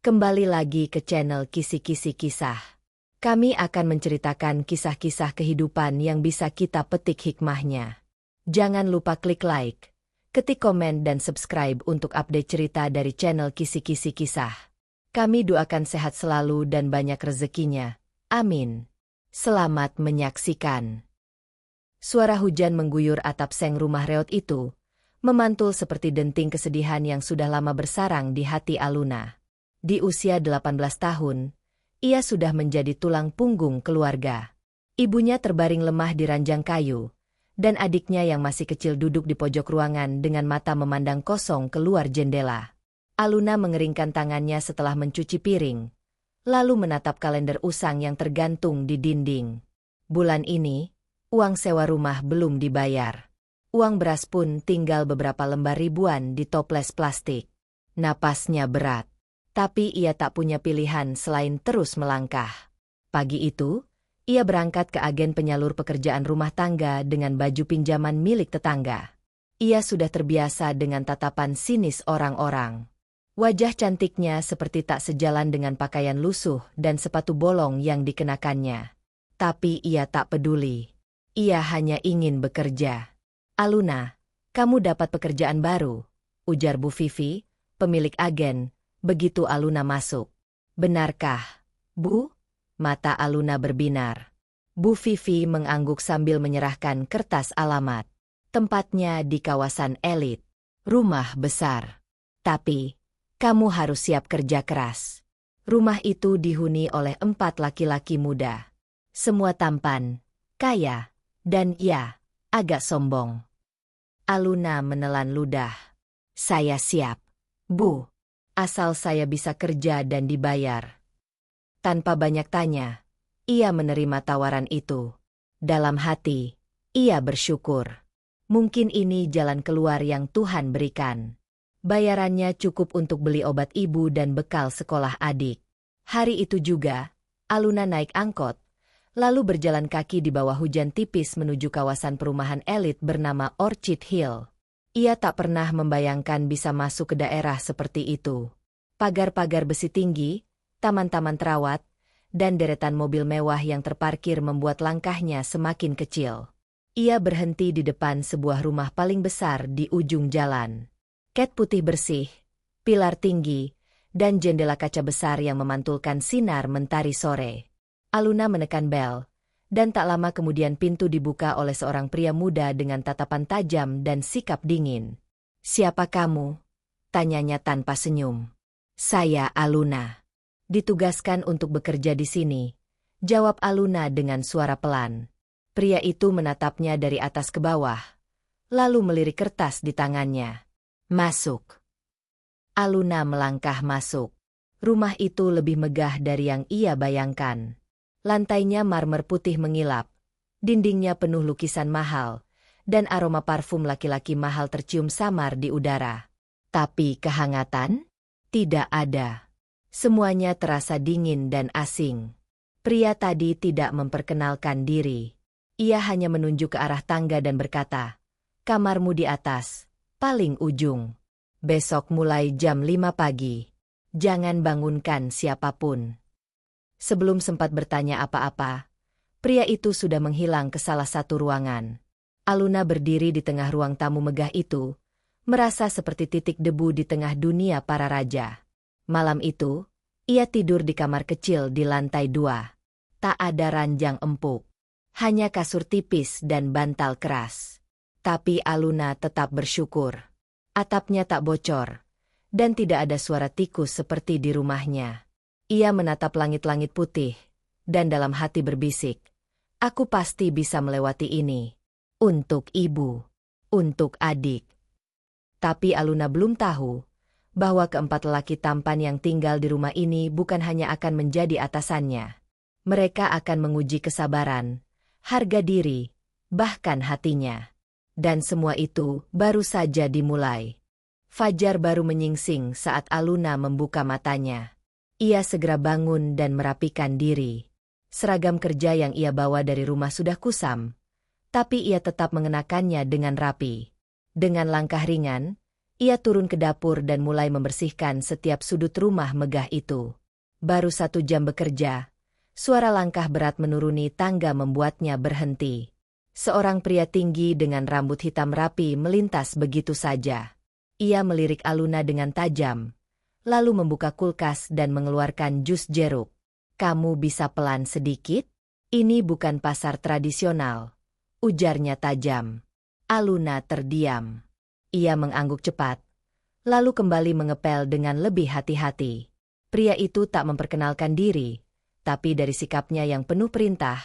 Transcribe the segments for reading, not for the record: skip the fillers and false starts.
Kembali lagi ke channel Kisi-Kisi Kisah. Kami akan menceritakan kisah-kisah kehidupan yang bisa kita petik hikmahnya. Jangan lupa klik like, ketik komen dan subscribe untuk update cerita dari channel Kisi-Kisi Kisah. Kami doakan sehat selalu dan banyak rezekinya. Amin. Selamat menyaksikan. Suara hujan mengguyur atap seng rumah reot itu, memantul seperti denting kesedihan yang sudah lama bersarang di hati Aluna. Di usia 18 tahun, ia sudah menjadi tulang punggung keluarga. Ibunya terbaring lemah di ranjang kayu, dan adiknya yang masih kecil duduk di pojok ruangan dengan mata memandang kosong keluar jendela. Aluna mengeringkan tangannya setelah mencuci piring, lalu menatap kalender usang yang tergantung di dinding. Bulan ini, uang sewa rumah belum dibayar. Uang beras pun tinggal beberapa lembar ribuan di toples plastik. Napasnya berat. Tapi ia tak punya pilihan selain terus melangkah. Pagi itu, ia berangkat ke agen penyalur pekerjaan rumah tangga dengan baju pinjaman milik tetangga. Ia sudah terbiasa dengan tatapan sinis orang-orang. Wajah cantiknya seperti tak sejalan dengan pakaian lusuh dan sepatu bolong yang dikenakannya. Tapi ia tak peduli. Ia hanya ingin bekerja. "Aluna, kamu dapat pekerjaan baru," ujar Bu Vivi, pemilik agen. Begitu Aluna masuk. "Benarkah, Bu?" Mata Aluna berbinar. Bu Vivi mengangguk sambil menyerahkan kertas alamat. Tempatnya di kawasan elit. Rumah besar. Tapi, kamu harus siap kerja keras. Rumah itu dihuni oleh 4 laki-laki muda. Semua tampan, kaya, dan ya, agak sombong. Aluna menelan ludah. "Saya siap, Bu. Asal saya bisa kerja dan dibayar." Tanpa banyak tanya, ia menerima tawaran itu. Dalam hati, ia bersyukur. Mungkin ini jalan keluar yang Tuhan berikan. Bayarannya cukup untuk beli obat ibu dan bekal sekolah adik. Hari itu juga, Aluna naik angkot, lalu berjalan kaki di bawah hujan tipis menuju kawasan perumahan elit bernama Orchid Hill. Ia tak pernah membayangkan bisa masuk ke daerah seperti itu. Pagar-pagar besi tinggi, taman-taman terawat, dan deretan mobil mewah yang terparkir membuat langkahnya semakin kecil. Ia berhenti di depan sebuah rumah paling besar di ujung jalan. Cat putih bersih, pilar tinggi, dan jendela kaca besar yang memantulkan sinar mentari sore. Aluna menekan bel. Dan tak lama kemudian pintu dibuka oleh seorang pria muda dengan tatapan tajam dan sikap dingin. "Siapa kamu?" tanyanya tanpa senyum. "Saya Aluna. Ditugaskan untuk bekerja di sini," jawab Aluna dengan suara pelan. Pria itu menatapnya dari atas ke bawah, lalu melirik kertas di tangannya. "Masuk." Aluna melangkah masuk. Rumah itu lebih megah dari yang ia bayangkan. Lantainya marmer putih mengilap, dindingnya penuh lukisan mahal, dan aroma parfum laki-laki mahal tercium samar di udara. Tapi kehangatan? Tidak ada. Semuanya terasa dingin dan asing. Pria tadi tidak memperkenalkan diri. Ia hanya menunjuk ke arah tangga dan berkata, "Kamarmu di atas, paling ujung. Besok mulai jam 5 pagi. Jangan bangunkan siapapun." Sebelum sempat bertanya apa-apa, pria itu sudah menghilang ke salah satu ruangan. Aluna berdiri di tengah ruang tamu megah itu, merasa seperti titik debu di tengah dunia para raja. Malam itu, ia tidur di kamar kecil di lantai 2. Tak ada ranjang empuk, hanya kasur tipis dan bantal keras. Tapi Aluna tetap bersyukur. Atapnya tak bocor, dan tidak ada suara tikus seperti di rumahnya. Ia menatap langit-langit putih, dan dalam hati berbisik, "Aku pasti bisa melewati ini. Untuk ibu, untuk adik." Tapi Aluna belum tahu bahwa keempat lelaki tampan yang tinggal di rumah ini bukan hanya akan menjadi atasannya. Mereka akan menguji kesabaran, harga diri, bahkan hatinya. Dan semua itu baru saja dimulai. Fajar baru menyingsing saat Aluna membuka matanya. Ia segera bangun dan merapikan diri. Seragam kerja yang ia bawa dari rumah sudah kusam, tapi ia tetap mengenakannya dengan rapi. Dengan langkah ringan, Ia turun ke dapur dan mulai membersihkan setiap sudut rumah megah itu. Baru 1 jam bekerja, suara langkah berat menuruni tangga membuatnya berhenti. Seorang pria tinggi dengan rambut hitam rapi melintas begitu saja. Ia melirik Aluna dengan tajam, lalu membuka kulkas dan mengeluarkan jus jeruk. "Kamu bisa pelan sedikit? Ini bukan pasar tradisional," ujarnya tajam. Aluna terdiam. Ia mengangguk cepat, lalu kembali mengepel dengan lebih hati-hati. Pria itu tak memperkenalkan diri, tapi dari sikapnya yang penuh perintah,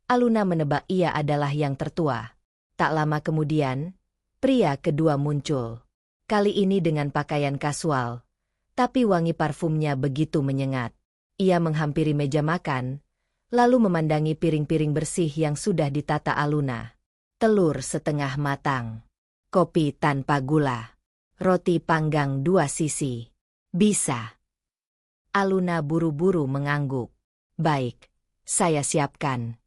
Aluna menebak ia adalah yang tertua. Tak lama kemudian, pria kedua muncul. Kali ini dengan pakaian kasual, tapi wangi parfumnya begitu menyengat. Ia menghampiri meja makan, lalu memandangi piring-piring bersih yang sudah ditata Aluna. Telur setengah matang, kopi tanpa gula, roti panggang 2 sisi. "Bisa." Aluna buru-buru mengangguk. "Baik, saya siapkan."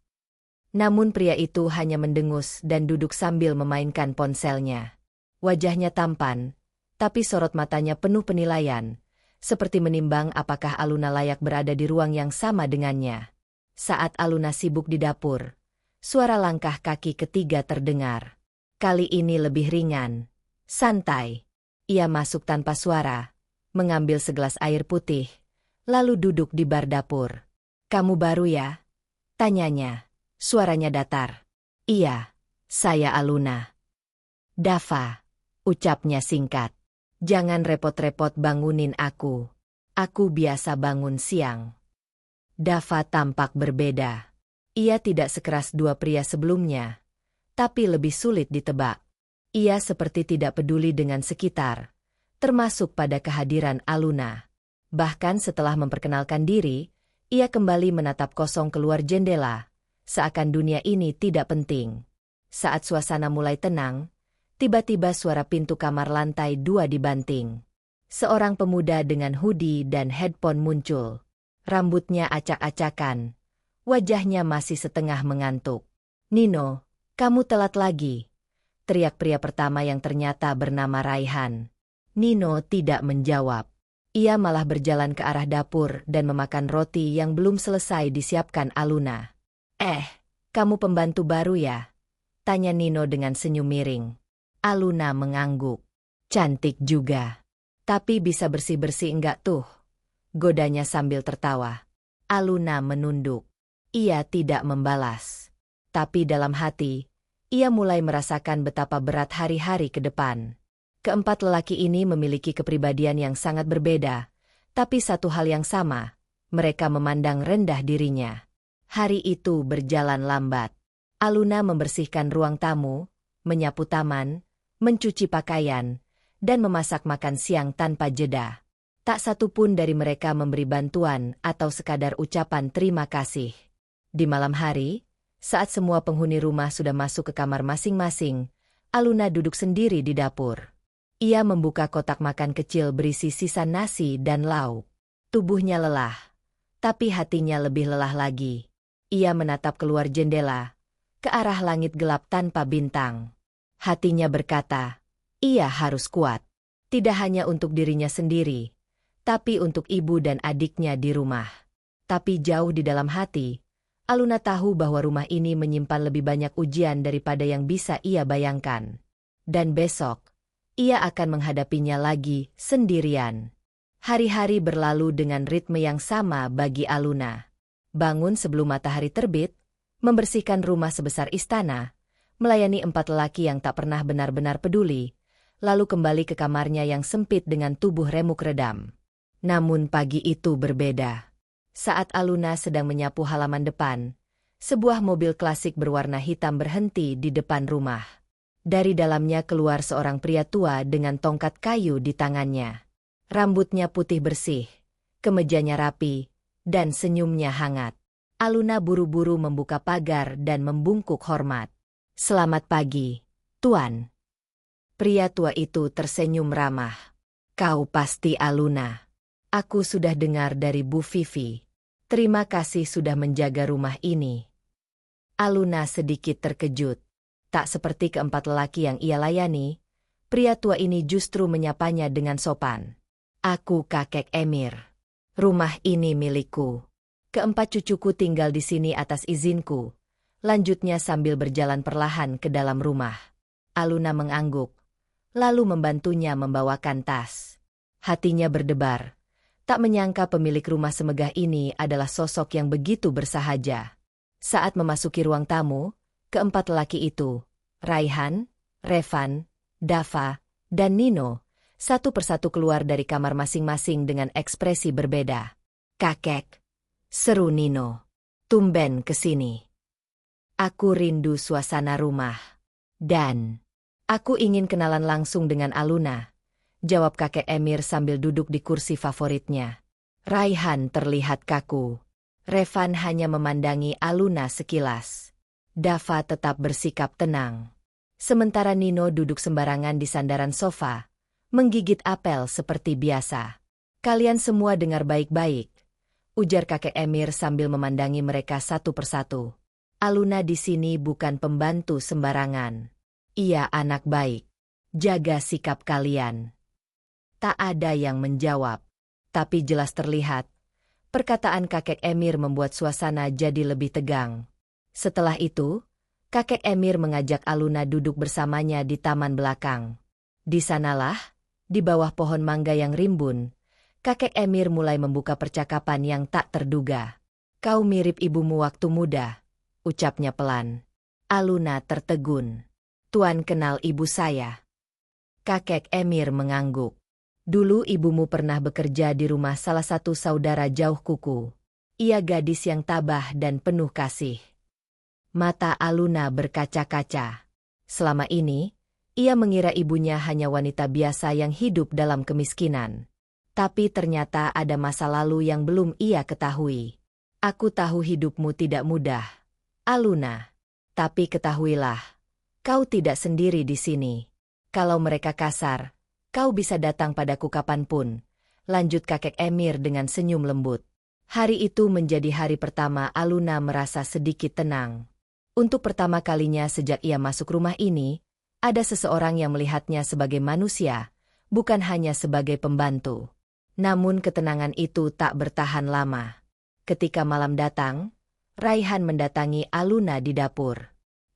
Namun pria itu hanya mendengus dan duduk sambil memainkan ponselnya. Wajahnya tampan, tapi sorot matanya penuh penilaian, seperti menimbang apakah Aluna layak berada di ruang yang sama dengannya. Saat Aluna sibuk di dapur, suara langkah kaki ketiga terdengar. Kali ini lebih ringan, santai. Ia masuk tanpa suara, mengambil segelas air putih, lalu duduk di bar dapur. "Kamu baru ya?" tanyanya. Suaranya datar. "Iya, saya Aluna." "Dava," ucapnya singkat. "Jangan repot-repot bangunin aku. Aku biasa bangun siang." Dava tampak berbeda. Ia tidak sekeras 2 pria sebelumnya, tapi lebih sulit ditebak. Ia seperti tidak peduli dengan sekitar, termasuk pada kehadiran Aluna. Bahkan setelah memperkenalkan diri, ia kembali menatap kosong keluar jendela, seakan dunia ini tidak penting. Saat suasana mulai tenang, tiba-tiba suara pintu kamar lantai 2 dibanting. Seorang pemuda dengan hoodie dan headphone muncul. Rambutnya acak-acakan, wajahnya masih setengah mengantuk. "Nino, kamu telat lagi," teriak pria pertama yang ternyata bernama Raihan. Nino tidak menjawab. Ia malah berjalan ke arah dapur dan memakan roti yang belum selesai disiapkan Aluna. Kamu pembantu baru ya?" tanya Nino dengan senyum miring. Aluna mengangguk. "Cantik juga. Tapi bisa bersih-bersih enggak tuh?" godanya sambil tertawa. Aluna menunduk. Ia tidak membalas. Tapi dalam hati, ia mulai merasakan betapa berat hari-hari ke depan. Keempat lelaki ini memiliki kepribadian yang sangat berbeda, tapi satu hal yang sama, mereka memandang rendah dirinya. Hari itu berjalan lambat. Aluna membersihkan ruang tamu, menyapu taman, mencuci pakaian, dan memasak makan siang tanpa jeda. Tak satu pun dari mereka memberi bantuan atau sekadar ucapan terima kasih. Di malam hari, saat semua penghuni rumah sudah masuk ke kamar masing-masing, Aluna duduk sendiri di dapur. Ia membuka kotak makan kecil berisi sisa nasi dan lauk. Tubuhnya lelah, tapi hatinya lebih lelah lagi. Ia menatap keluar jendela, ke arah langit gelap tanpa bintang. Hatinya berkata, ia harus kuat. Tidak hanya untuk dirinya sendiri, tapi untuk ibu dan adiknya di rumah. Tapi jauh di dalam hati, Aluna tahu bahwa rumah ini menyimpan lebih banyak ujian daripada yang bisa ia bayangkan. Dan besok, ia akan menghadapinya lagi sendirian. Hari-hari berlalu dengan ritme yang sama bagi Aluna. Bangun sebelum matahari terbit, membersihkan rumah sebesar istana, melayani 4 lelaki yang tak pernah benar-benar peduli, lalu kembali ke kamarnya yang sempit dengan tubuh remuk redam. Namun pagi itu berbeda. Saat Aluna sedang menyapu halaman depan, sebuah mobil klasik berwarna hitam berhenti di depan rumah. Dari dalamnya keluar seorang pria tua dengan tongkat kayu di tangannya. Rambutnya putih bersih, kemejanya rapi, dan senyumnya hangat. Aluna buru-buru membuka pagar dan membungkuk hormat. "Selamat pagi, Tuan." Pria tua itu tersenyum ramah. "Kau pasti Aluna. Aku sudah dengar dari Bu Vivi. Terima kasih sudah menjaga rumah ini." Aluna sedikit terkejut. Tak seperti keempat lelaki yang ia layani, Pria tua ini justru menyapanya dengan sopan. Aku kakek Emir. Rumah ini milikku. Keempat cucuku tinggal di sini atas izinku. Lanjutnya sambil berjalan perlahan ke dalam rumah. Aluna mengangguk, lalu membantunya membawakan tas. Hatinya berdebar. Tak menyangka pemilik rumah semegah ini adalah sosok yang begitu bersahaja. Saat memasuki ruang tamu, keempat lelaki itu, Raihan, Revan, Dava, dan Nino, satu persatu keluar dari kamar masing-masing dengan ekspresi berbeda. "Kakek," seru Nino. "Tumben kesini. Aku rindu suasana rumah. Dan aku ingin kenalan langsung dengan Aluna," jawab kakek Emir sambil duduk di kursi favoritnya. Raihan terlihat kaku. Revan hanya memandangi Aluna sekilas. Dava tetap bersikap tenang. Sementara Nino duduk sembarangan di sandaran sofa, menggigit apel seperti biasa. "Kalian semua dengar baik-baik," ujar kakek Emir sambil memandangi mereka satu persatu. "Aluna di sini bukan pembantu sembarangan. Ia anak baik. Jaga sikap kalian." Tak ada yang menjawab, tapi jelas terlihat. Perkataan kakek Emir membuat suasana jadi lebih tegang. Setelah itu, kakek Emir mengajak Aluna duduk bersamanya di taman belakang. Di sanalah, di bawah pohon mangga yang rimbun, kakek Emir mulai membuka percakapan yang tak terduga. "Kau mirip ibumu waktu muda," ucapnya pelan. Aluna tertegun. "Tuan kenal ibu saya?" Kakek Emir mengangguk. "Dulu ibumu pernah bekerja di rumah salah satu saudara jauh kuku. Ia gadis yang tabah dan penuh kasih." Mata Aluna berkaca-kaca. Selama ini, ia mengira ibunya hanya wanita biasa yang hidup dalam kemiskinan. Tapi ternyata ada masa lalu yang belum ia ketahui. "Aku tahu hidupmu tidak mudah, Aluna. Tapi ketahuilah, kau tidak sendiri di sini. Kalau mereka kasar, kau bisa datang padaku kapanpun," lanjut kakek Emir dengan senyum lembut. Hari itu menjadi hari pertama Aluna merasa sedikit tenang. Untuk pertama kalinya sejak ia masuk rumah ini, ada seseorang yang melihatnya sebagai manusia, bukan hanya sebagai pembantu. Namun ketenangan itu tak bertahan lama. Ketika malam datang, Raihan mendatangi Aluna di dapur.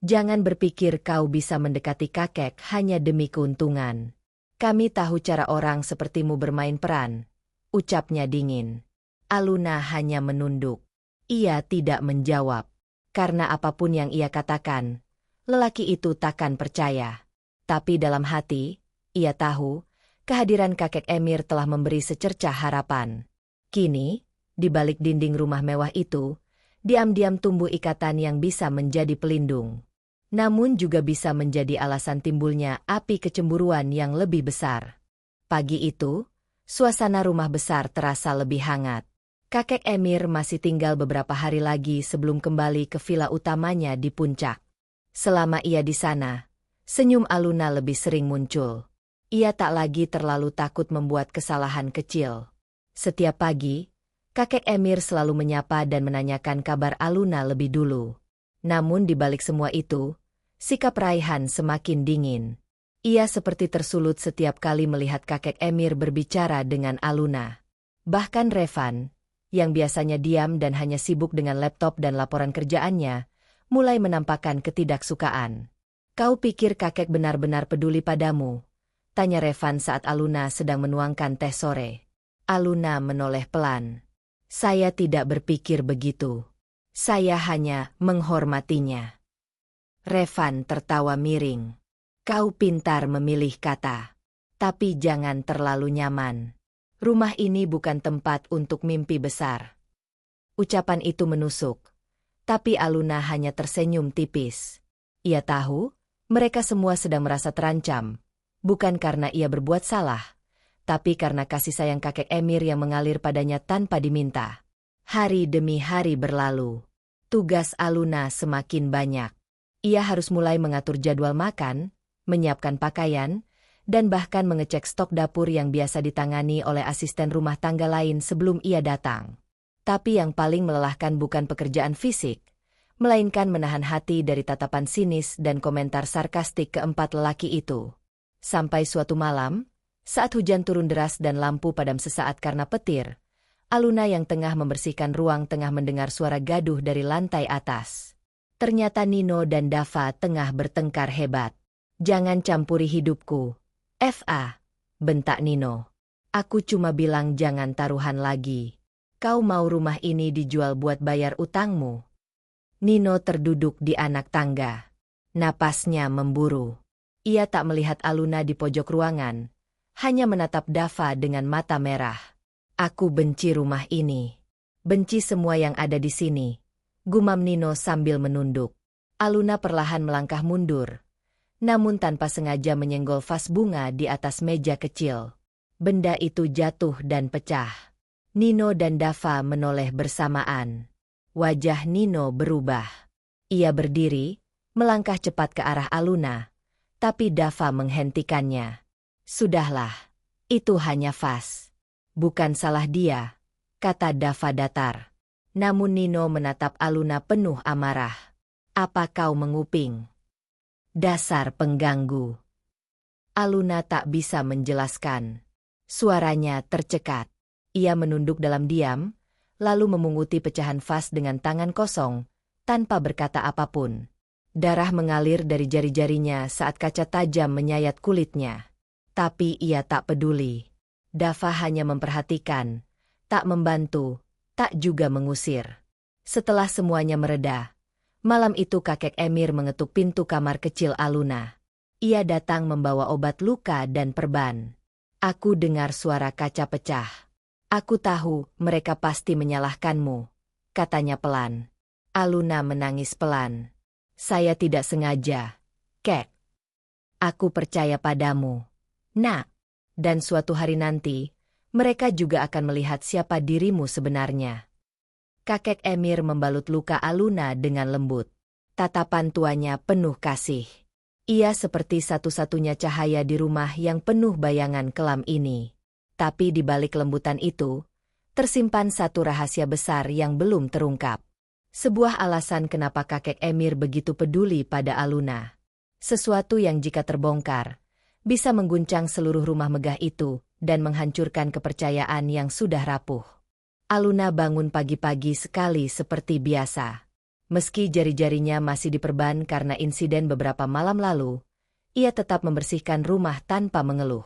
"Jangan berpikir kau bisa mendekati kakek hanya demi keuntungan. Kami tahu cara orang sepertimu bermain peran," ucapnya dingin. Aluna hanya menunduk. Ia tidak menjawab. Karena apapun yang ia katakan, lelaki itu takkan percaya. Tapi dalam hati, ia tahu, kehadiran kakek Emir telah memberi secercah harapan. Kini, di balik dinding rumah mewah itu, diam-diam tumbuh ikatan yang bisa menjadi pelindung. Namun juga bisa menjadi alasan timbulnya api kecemburuan yang lebih besar. Pagi itu, suasana rumah besar terasa lebih hangat. Kakek Emir masih tinggal beberapa hari lagi sebelum kembali ke villa utamanya di puncak. Selama ia di sana, senyum Aluna lebih sering muncul. Ia tak lagi terlalu takut membuat kesalahan kecil. Setiap pagi, kakek Emir selalu menyapa dan menanyakan kabar Aluna lebih dulu. Namun di balik semua itu, sikap Raihan semakin dingin. Ia seperti tersulut setiap kali melihat kakek Emir berbicara dengan Aluna. Bahkan Revan, yang biasanya diam dan hanya sibuk dengan laptop dan laporan kerjaannya, mulai menampakkan ketidaksukaan. "Kau pikir kakek benar-benar peduli padamu?" tanya Revan saat Aluna sedang menuangkan teh sore. Aluna menoleh pelan. "Saya tidak berpikir begitu. Saya hanya menghormatinya." Revan tertawa miring. "Kau pintar memilih kata. Tapi jangan terlalu nyaman. Rumah ini bukan tempat untuk mimpi besar." Ucapan itu menusuk. Tapi Aluna hanya tersenyum tipis. Ia tahu, mereka semua sedang merasa terancam. Bukan karena ia berbuat salah, tapi karena kasih sayang kakek Emir yang mengalir padanya tanpa diminta. Hari demi hari berlalu. Tugas Aluna semakin banyak. Ia harus mulai mengatur jadwal makan, menyiapkan pakaian, dan bahkan mengecek stok dapur yang biasa ditangani oleh asisten rumah tangga lain sebelum ia datang. Tapi yang paling melelahkan bukan pekerjaan fisik, melainkan menahan hati dari tatapan sinis dan komentar sarkastik keempat lelaki itu. Sampai suatu malam, saat hujan turun deras dan lampu padam sesaat karena petir, Aluna yang tengah membersihkan ruang tengah mendengar suara gaduh dari lantai atas. Ternyata Nino dan Dava tengah bertengkar hebat. "Jangan campuri hidupku, Fa," bentak Nino. "Aku cuma bilang jangan taruhan lagi. Kau mau rumah ini dijual buat bayar utangmu?" Nino terduduk di anak tangga. Napasnya memburu. Ia tak melihat Aluna di pojok ruangan, hanya menatap Dava dengan mata merah. "Aku benci rumah ini. Benci semua yang ada di sini," gumam Nino sambil menunduk. Aluna perlahan melangkah mundur, namun tanpa sengaja menyenggol vas bunga di atas meja kecil. Benda itu jatuh dan pecah. Nino dan Dava menoleh bersamaan. Wajah Nino berubah. Ia berdiri, melangkah cepat ke arah Aluna, tapi Dava menghentikannya. "Sudahlah, itu hanya vas. Bukan salah dia," kata Dava datar. Namun Nino menatap Aluna penuh amarah. "Apa kau menguping? Dasar pengganggu." Aluna tak bisa menjelaskan. Suaranya tercekat. Ia menunduk dalam diam, lalu memunguti pecahan vas dengan tangan kosong, tanpa berkata apapun. Darah mengalir dari jari-jarinya saat kaca tajam menyayat kulitnya. Tapi ia tak peduli. Dava hanya memperhatikan, tak membantu, tak juga mengusir. Setelah semuanya mereda, malam itu kakek Emir mengetuk pintu kamar kecil Aluna. Ia datang membawa obat luka dan perban. "Aku dengar suara kaca pecah. Aku tahu mereka pasti menyalahkanmu," katanya pelan. Aluna menangis pelan. "Saya tidak sengaja, Kek. Aku percaya padamu, Nak. Dan suatu hari nanti, mereka juga akan melihat siapa dirimu sebenarnya." Kakek Emir membalut luka Aluna dengan lembut. Tatapan tuanya penuh kasih. Ia seperti satu-satunya cahaya di rumah yang penuh bayangan kelam ini. Tapi di balik lembutan itu, tersimpan satu rahasia besar yang belum terungkap. Sebuah alasan kenapa kakek Emir begitu peduli pada Aluna. Sesuatu yang jika terbongkar, bisa mengguncang seluruh rumah megah itu dan menghancurkan kepercayaan yang sudah rapuh. Aluna bangun pagi-pagi sekali seperti biasa. Meski jari-jarinya masih diperban karena insiden beberapa malam lalu, ia tetap membersihkan rumah tanpa mengeluh.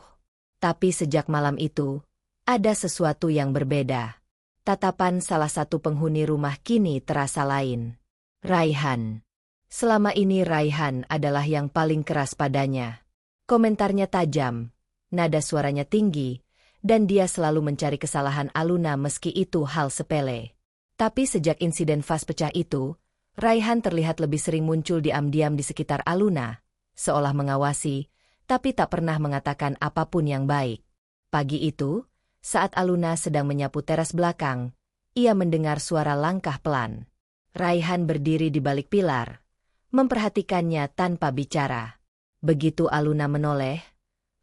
Tapi sejak malam itu, ada sesuatu yang berbeda. Tatapan salah satu penghuni rumah kini terasa lain. Raihan. Selama ini Raihan adalah yang paling keras padanya. Komentarnya tajam, nada suaranya tinggi, dan dia selalu mencari kesalahan Aluna meski itu hal sepele. Tapi sejak insiden vas pecah itu, Raihan terlihat lebih sering muncul diam-diam di sekitar Aluna, seolah mengawasi, tapi tak pernah mengatakan apapun yang baik. Pagi itu, saat Aluna sedang menyapu teras belakang, ia mendengar suara langkah pelan. Raihan berdiri di balik pilar, memperhatikannya tanpa bicara. Begitu Aluna menoleh,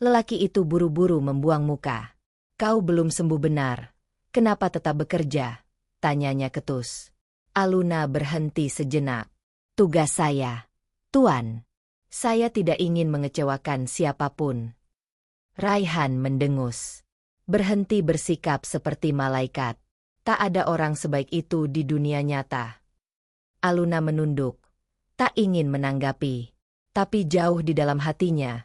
lelaki itu buru-buru membuang muka. "Kau belum sembuh benar. Kenapa tetap bekerja?" tanyanya ketus. Aluna berhenti sejenak. "Tugas saya, Tuan. Saya tidak ingin mengecewakan siapapun." Raihan mendengus. Berhenti bersikap seperti malaikat. Tak ada orang sebaik itu di dunia nyata. Aluna menunduk, tak ingin menanggapi. Tapi jauh di dalam hatinya,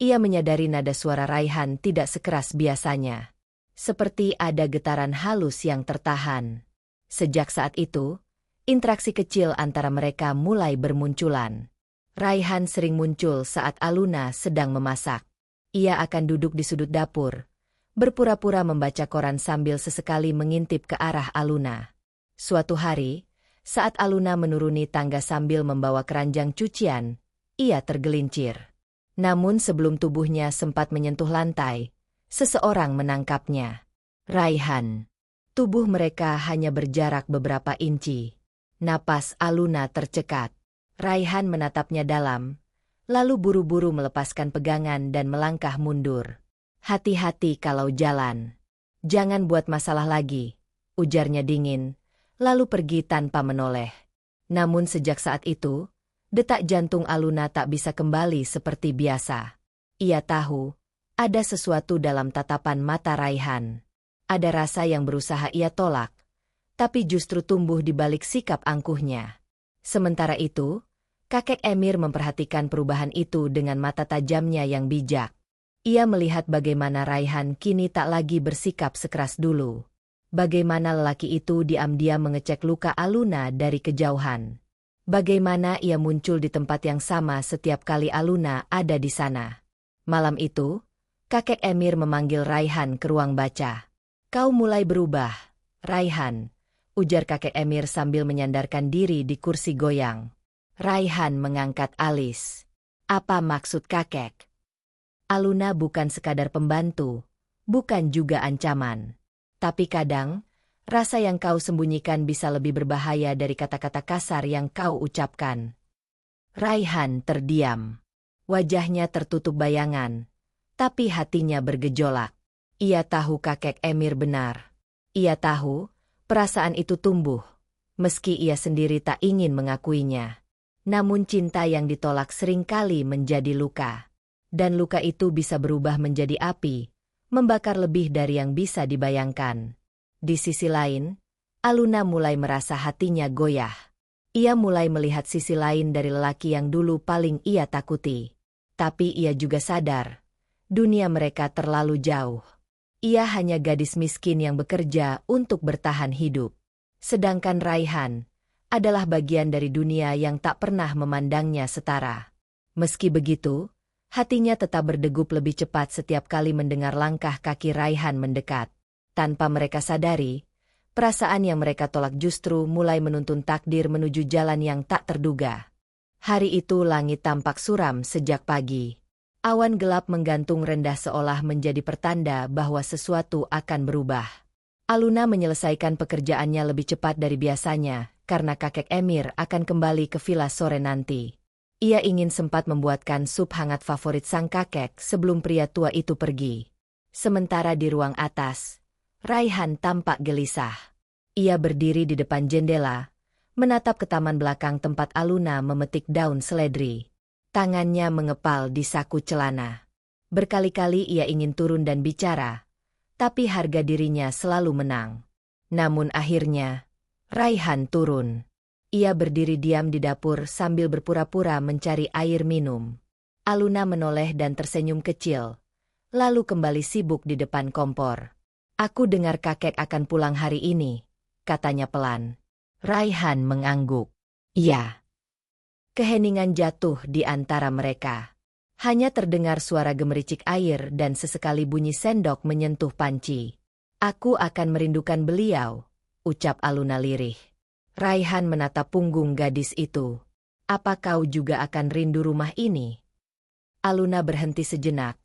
ia menyadari nada suara Raihan tidak sekeras biasanya. Seperti ada getaran halus yang tertahan. Sejak saat itu, interaksi kecil antara mereka mulai bermunculan. Raihan sering muncul saat Aluna sedang memasak. Ia akan duduk di sudut dapur, berpura-pura membaca koran sambil sesekali mengintip ke arah Aluna. Suatu hari, saat Aluna menuruni tangga sambil membawa keranjang cucian, ia tergelincir. Namun sebelum tubuhnya sempat menyentuh lantai, seseorang menangkapnya. Raihan. Tubuh mereka hanya berjarak beberapa inci. Napas Aluna tercekat. Raihan menatapnya dalam, lalu buru-buru melepaskan pegangan dan melangkah mundur. "Hati-hati kalau jalan. Jangan buat masalah lagi," ujarnya dingin, lalu pergi tanpa menoleh. Namun sejak saat itu, detak jantung Aluna tak bisa kembali seperti biasa. Ia tahu, ada sesuatu dalam tatapan mata Raihan. Ada rasa yang berusaha ia tolak, tapi justru tumbuh di balik sikap angkuhnya. Sementara itu, kakek Emir memperhatikan perubahan itu dengan mata tajamnya yang bijak. Ia melihat bagaimana Raihan kini tak lagi bersikap sekeras dulu. Bagaimana lelaki itu diam-diam mengecek luka Aluna dari kejauhan. Bagaimana ia muncul di tempat yang sama setiap kali Aluna ada di sana. Malam itu, kakek Emir memanggil Raihan ke ruang baca. "Kau mulai berubah, Raihan," ujar kakek Emir sambil menyandarkan diri di kursi goyang. Raihan mengangkat alis. "Apa maksud kakek?" "Aluna bukan sekadar pembantu, bukan juga ancaman. Tapi kadang, rasa yang kau sembunyikan bisa lebih berbahaya dari kata-kata kasar yang kau ucapkan." Raihan terdiam. Wajahnya tertutup bayangan, tapi hatinya bergejolak. Ia tahu kakek Emir benar. Ia tahu, perasaan itu tumbuh, meski ia sendiri tak ingin mengakuinya. Namun cinta yang ditolak seringkali menjadi luka. Dan luka itu bisa berubah menjadi api, membakar lebih dari yang bisa dibayangkan. Di sisi lain, Aluna mulai merasa hatinya goyah. Ia mulai melihat sisi lain dari lelaki yang dulu paling ia takuti. Tapi ia juga sadar, dunia mereka terlalu jauh. Ia hanya gadis miskin yang bekerja untuk bertahan hidup. Sedangkan Raihan adalah bagian dari dunia yang tak pernah memandangnya setara. Meski begitu, hatinya tetap berdegup lebih cepat setiap kali mendengar langkah kaki Raihan mendekat. Tanpa mereka sadari, perasaan yang mereka tolak justru mulai menuntun takdir menuju jalan yang tak terduga. Hari itu langit tampak suram sejak pagi. Awan gelap menggantung rendah seolah menjadi pertanda bahwa sesuatu akan berubah. Aluna menyelesaikan pekerjaannya lebih cepat dari biasanya, karena kakek Emir akan kembali ke villa sore nanti. Ia ingin sempat membuatkan sup hangat favorit sang kakek sebelum pria tua itu pergi. Sementara di ruang atas, Raihan tampak gelisah. Ia berdiri di depan jendela, menatap ke taman belakang tempat Aluna memetik daun seledri. Tangannya mengepal di saku celana. Berkali-kali ia ingin turun dan bicara, tapi harga dirinya selalu menang. Namun akhirnya, Raihan turun. Ia berdiri diam di dapur sambil berpura-pura mencari air minum. Aluna menoleh dan tersenyum kecil, lalu kembali sibuk di depan kompor. "Aku dengar kakek akan pulang hari ini," katanya pelan. Raihan mengangguk. "Iya." Keheningan jatuh di antara mereka. Hanya terdengar suara gemericik air dan sesekali bunyi sendok menyentuh panci. "Aku akan merindukan beliau," ucap Aluna lirih. Raihan menatap punggung gadis itu. "Apa kau juga akan rindu rumah ini?" Aluna berhenti sejenak,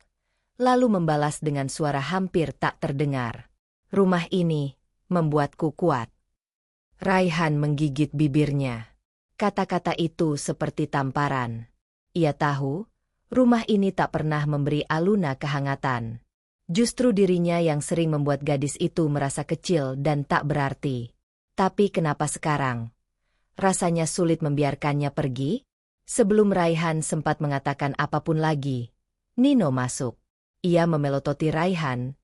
lalu membalas dengan suara hampir tak terdengar. "Rumah ini membuatku kuat." Raihan menggigit bibirnya. Kata-kata itu seperti tamparan. Ia tahu, rumah ini tak pernah memberi Aluna kehangatan. Justru dirinya yang sering membuat gadis itu merasa kecil dan tak berarti. Tapi kenapa sekarang? Rasanya sulit membiarkannya pergi? Sebelum Raihan sempat mengatakan apapun lagi, Nino masuk. Ia memelototi Raihan,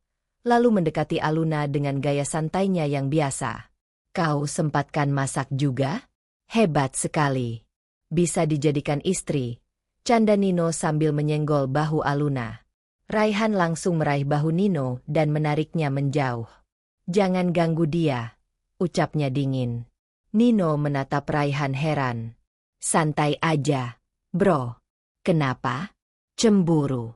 lalu mendekati Aluna dengan gaya santainya yang biasa. "Kau sempatkan masak juga? Hebat sekali. Bisa dijadikan istri," canda Nino sambil menyenggol bahu Aluna. Raihan langsung meraih bahu Nino dan menariknya menjauh. "Jangan ganggu dia," ucapnya dingin. Nino menatap Raihan heran. "Santai aja, bro. Kenapa? Cemburu?"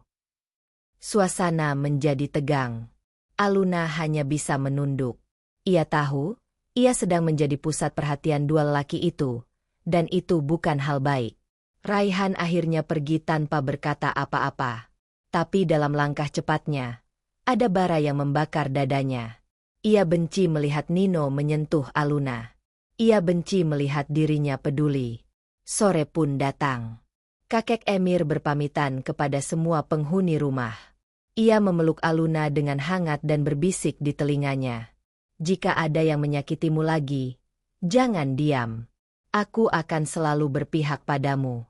Suasana menjadi tegang. Aluna hanya bisa menunduk. Ia tahu, ia sedang menjadi pusat perhatian dua lelaki itu, dan itu bukan hal baik. Raihan akhirnya pergi tanpa berkata apa-apa. Tapi dalam langkah cepatnya, ada bara yang membakar dadanya. Ia benci melihat Nino menyentuh Aluna. Ia benci melihat dirinya peduli. Sore pun datang. Kakek Emir berpamitan kepada semua penghuni rumah. Ia memeluk Aluna dengan hangat dan berbisik di telinganya. "Jika ada yang menyakitimu lagi, jangan diam. Aku akan selalu berpihak padamu."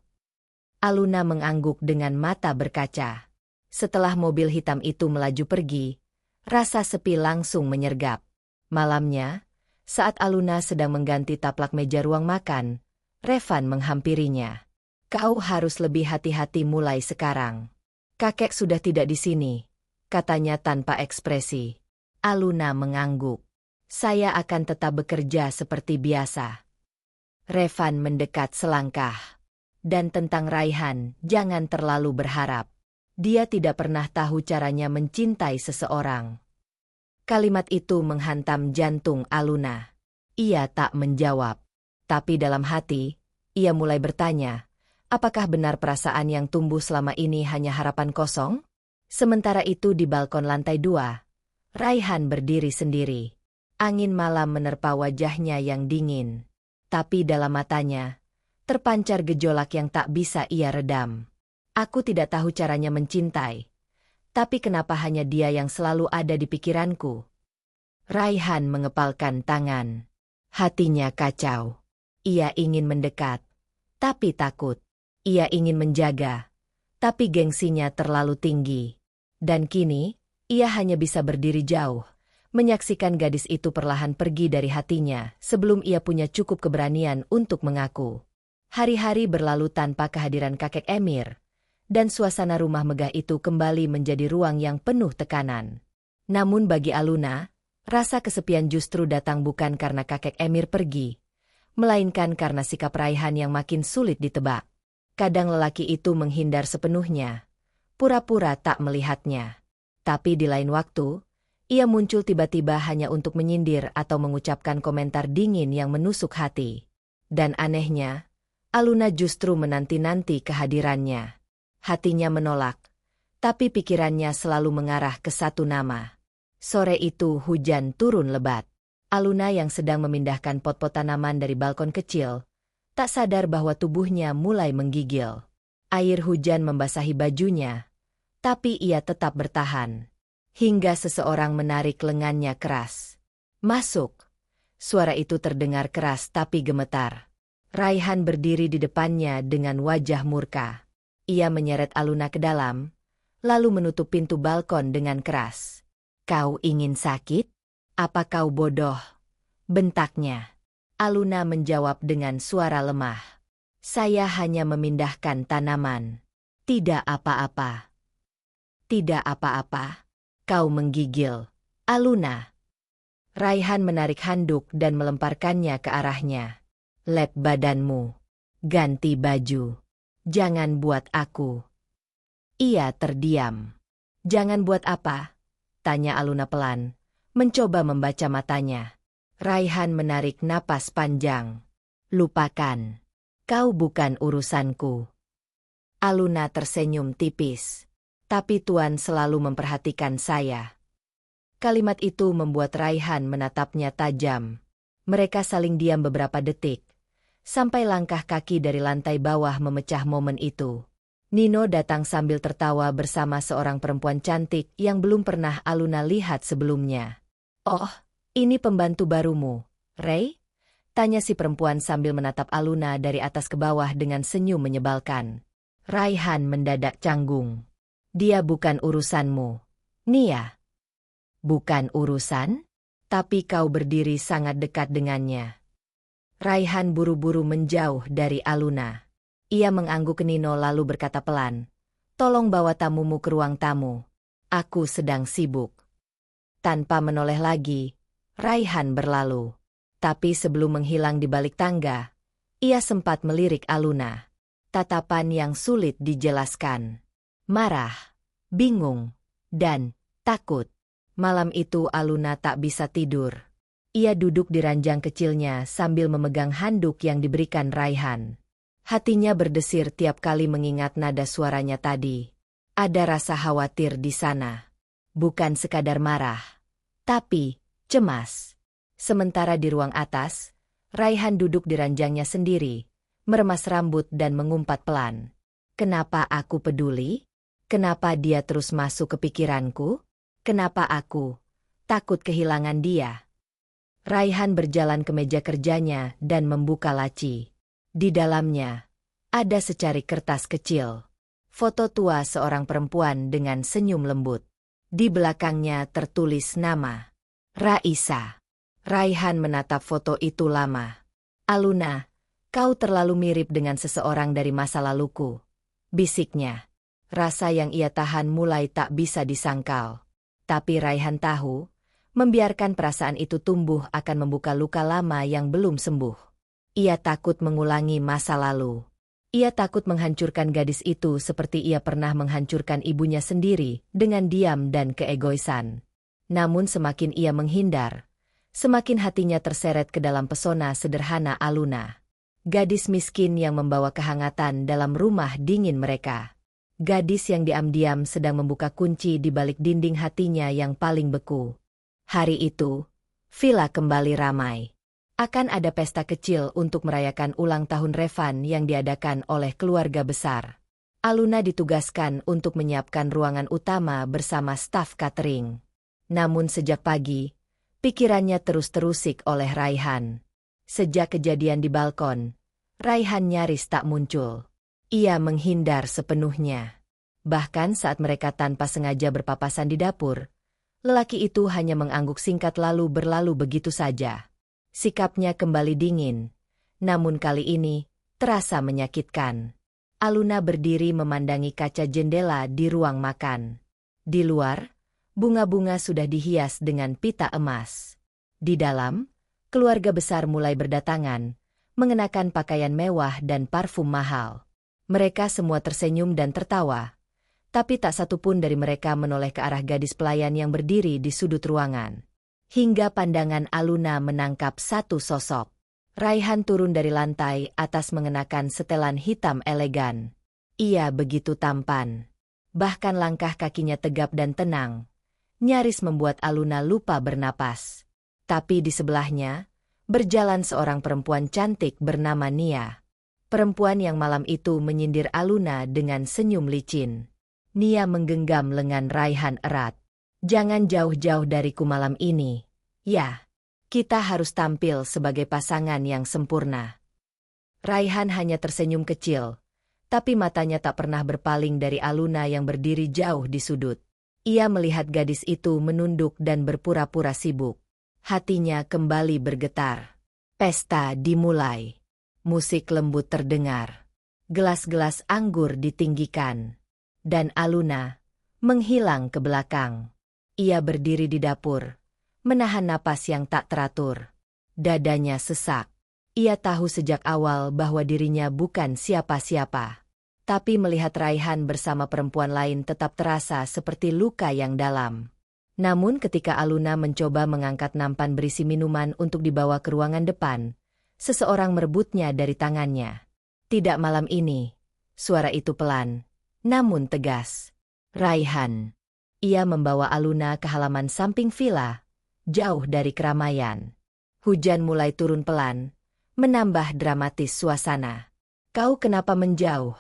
Aluna mengangguk dengan mata berkaca. Setelah mobil hitam itu melaju pergi, rasa sepi langsung menyergap. Malamnya, saat Aluna sedang mengganti taplak meja ruang makan, Revan menghampirinya. "Kau harus lebih hati-hati mulai sekarang. Kakek sudah tidak di sini," katanya tanpa ekspresi. Aluna mengangguk. "Saya akan tetap bekerja seperti biasa." Revan mendekat selangkah. "Dan tentang Raihan, jangan terlalu berharap. Dia tidak pernah tahu caranya mencintai seseorang." Kalimat itu menghantam jantung Aluna. Ia tak menjawab. Tapi dalam hati, ia mulai bertanya, apakah benar perasaan yang tumbuh selama ini hanya harapan kosong? Sementara itu di balkon lantai 2, Raihan berdiri sendiri. Angin malam menerpa wajahnya yang dingin. Tapi dalam matanya, terpancar gejolak yang tak bisa ia redam. "Aku tidak tahu caranya mencintai. Tapi kenapa hanya dia yang selalu ada di pikiranku?" Raihan mengepalkan tangan. Hatinya kacau. Ia ingin mendekat, tapi takut. Ia ingin menjaga, tapi gengsinya terlalu tinggi. Dan kini, ia hanya bisa berdiri jauh, menyaksikan gadis itu perlahan pergi dari hatinya sebelum ia punya cukup keberanian untuk mengaku. Hari-hari berlalu tanpa kehadiran kakek Emir, dan suasana rumah megah itu kembali menjadi ruang yang penuh tekanan. Namun bagi Aluna, rasa kesepian justru datang bukan karena kakek Emir pergi, melainkan karena sikap Raihan yang makin sulit ditebak. Kadang lelaki itu menghindar sepenuhnya, pura-pura tak melihatnya. Tapi di lain waktu, ia muncul tiba-tiba hanya untuk menyindir atau mengucapkan komentar dingin yang menusuk hati. Dan anehnya, Aluna justru menanti-nanti kehadirannya. Hatinya menolak, tapi pikirannya selalu mengarah ke satu nama. Sore itu hujan turun lebat. Aluna yang sedang memindahkan pot-pot tanaman dari balkon kecil, tak sadar bahwa tubuhnya mulai menggigil. Air hujan membasahi bajunya, tapi ia tetap bertahan. Hingga seseorang menarik lengannya keras. "Masuk!" Suara itu terdengar keras tapi gemetar. Raihan berdiri di depannya dengan wajah murka. Ia menyeret Aluna ke dalam, lalu menutup pintu balkon dengan keras. "Kau ingin sakit? Apa kau bodoh?" bentaknya. Aluna menjawab dengan suara lemah. "Saya hanya memindahkan tanaman. Tidak apa-apa." "Tidak apa-apa?" Kau menggigil. "Aluna." Raihan menarik handuk dan melemparkannya ke arahnya. "Lep badanmu. Ganti baju. Jangan buat aku." Ia terdiam. "Jangan buat apa?" tanya Aluna pelan, mencoba membaca matanya. Raihan menarik napas panjang. "Lupakan. Kau bukan urusanku." Aluna tersenyum tipis. "Tapi Tuan selalu memperhatikan saya." Kalimat itu membuat Raihan menatapnya tajam. Mereka saling diam beberapa detik, sampai langkah kaki dari lantai bawah memecah momen itu. Nino datang sambil tertawa bersama seorang perempuan cantik yang belum pernah Aluna lihat sebelumnya. "Oh, ini pembantu barumu, Ray?" tanya si perempuan sambil menatap Aluna dari atas ke bawah dengan senyum menyebalkan. Raihan mendadak canggung. "Dia bukan urusanmu, Nia." "Bukan urusan? Tapi kau berdiri sangat dekat dengannya." Raihan buru-buru menjauh dari Aluna. Ia mengangguk ke Nino lalu berkata pelan, "Tolong bawa tamumu ke ruang tamu. Aku sedang sibuk." Tanpa menoleh lagi, Raihan berlalu. Tapi sebelum menghilang di balik tangga, ia sempat melirik Aluna. Tatapan yang sulit dijelaskan. Marah, bingung, dan takut. Malam itu Aluna tak bisa tidur. Ia duduk di ranjang kecilnya sambil memegang handuk yang diberikan Raihan. Hatinya berdesir tiap kali mengingat nada suaranya tadi. Ada rasa khawatir di sana. Bukan sekadar marah, tapi cemas. Sementara di ruang atas, Raihan duduk di ranjangnya sendiri, meremas rambut dan mengumpat pelan. "Kenapa aku peduli? Kenapa dia terus masuk ke pikiranku? Kenapa aku takut kehilangan dia?" Raihan berjalan ke meja kerjanya dan membuka laci. Di dalamnya, ada secari kertas kecil. Foto tua seorang perempuan dengan senyum lembut. Di belakangnya tertulis nama Raisa. Raihan menatap foto itu lama. "Aluna, kau terlalu mirip dengan seseorang dari masa laluku," bisiknya. Rasa yang ia tahan mulai tak bisa disangkal. Tapi Raihan tahu, membiarkan perasaan itu tumbuh akan membuka luka lama yang belum sembuh. Ia takut mengulangi masa lalu. Ia takut menghancurkan gadis itu seperti ia pernah menghancurkan ibunya sendiri dengan diam dan keegoisan. Namun semakin ia menghindar, semakin hatinya terseret ke dalam pesona sederhana Aluna. Gadis miskin yang membawa kehangatan dalam rumah dingin mereka. Gadis yang diam-diam sedang membuka kunci di balik dinding hatinya yang paling beku. Hari itu, villa kembali ramai. Akan ada pesta kecil untuk merayakan ulang tahun Revan yang diadakan oleh keluarga besar. Aluna ditugaskan untuk menyiapkan ruangan utama bersama staf catering. Namun sejak pagi, pikirannya terus terusik oleh Raihan. Sejak kejadian di balkon, Raihan nyaris tak muncul. Ia menghindar sepenuhnya. Bahkan saat mereka tanpa sengaja berpapasan di dapur, lelaki itu hanya mengangguk singkat lalu berlalu begitu saja. Sikapnya kembali dingin, namun kali ini terasa menyakitkan. Aluna berdiri memandangi kaca jendela di ruang makan. Di luar, bunga-bunga sudah dihias dengan pita emas. Di dalam, keluarga besar mulai berdatangan, mengenakan pakaian mewah dan parfum mahal. Mereka semua tersenyum dan tertawa, tapi tak satu pun dari mereka menoleh ke arah gadis pelayan yang berdiri di sudut ruangan. Hingga pandangan Aluna menangkap satu sosok. Raihan turun dari lantai atas mengenakan setelan hitam elegan. Ia begitu tampan. Bahkan langkah kakinya tegap dan tenang, nyaris membuat Aluna lupa bernapas. Tapi di sebelahnya, berjalan seorang perempuan cantik bernama Nia. Perempuan yang malam itu menyindir Aluna dengan senyum licin. Nia menggenggam lengan Raihan erat. "Jangan jauh-jauh dariku malam ini. Ya, kita harus tampil sebagai pasangan yang sempurna." Raihan hanya tersenyum kecil, tapi matanya tak pernah berpaling dari Aluna yang berdiri jauh di sudut. Ia melihat gadis itu menunduk dan berpura-pura sibuk. Hatinya kembali bergetar. Pesta dimulai. Musik lembut terdengar. Gelas-gelas anggur ditinggikan. Dan Aluna menghilang ke belakang. Ia berdiri di dapur, menahan napas yang tak teratur. Dadanya sesak. Ia tahu sejak awal bahwa dirinya bukan siapa-siapa. Tapi melihat Raihan bersama perempuan lain tetap terasa seperti luka yang dalam. Namun ketika Aluna mencoba mengangkat nampan berisi minuman untuk dibawa ke ruangan depan, seseorang merebutnya dari tangannya. "Tidak malam ini." Suara itu pelan, namun tegas. "Raihan." Ia membawa Aluna ke halaman samping villa, jauh dari keramaian. Hujan mulai turun pelan, menambah dramatis suasana. "Kau kenapa menjauh?"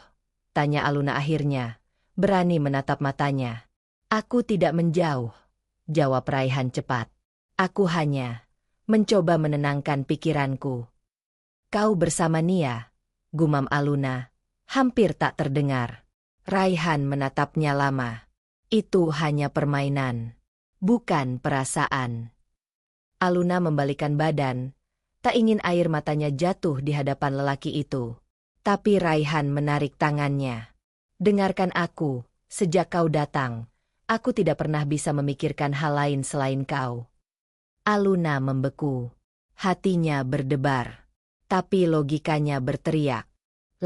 tanya Aluna akhirnya, berani menatap matanya. "Aku tidak menjauh," jawab Raihan cepat. "Aku hanya mencoba menenangkan pikiranku." "Kau bersama Nia?" gumam Aluna, hampir tak terdengar. Raihan menatapnya lama. "Itu hanya permainan, bukan perasaan." Aluna membalikkan badan, tak ingin air matanya jatuh di hadapan lelaki itu. Tapi Raihan menarik tangannya. "Dengarkan aku, sejak kau datang, aku tidak pernah bisa memikirkan hal lain selain kau." Aluna membeku. Hatinya berdebar. Tapi logikanya berteriak.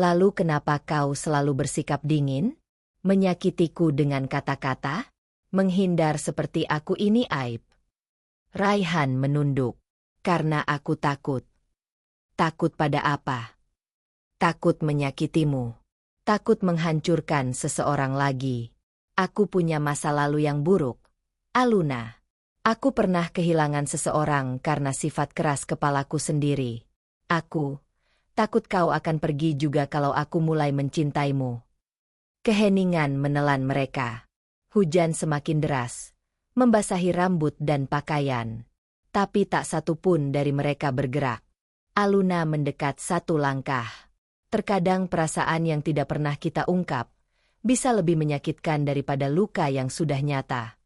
"Lalu kenapa kau selalu bersikap dingin? Menyakitiku dengan kata-kata? Menghindar seperti aku ini aib?" Raihan menunduk. "Karena aku takut." "Takut pada apa?" "Takut menyakitimu. Takut menghancurkan seseorang lagi. Aku punya masa lalu yang buruk, Aluna. Aku pernah kehilangan seseorang karena sifat keras kepalaku sendiri. Aku takut kau akan pergi juga kalau aku mulai mencintaimu." Keheningan menelan mereka. Hujan semakin deras, membasahi rambut dan pakaian. Tapi tak satu pun dari mereka bergerak. Aluna mendekat satu langkah. Terkadang perasaan yang tidak pernah kita ungkap bisa lebih menyakitkan daripada luka yang sudah nyata.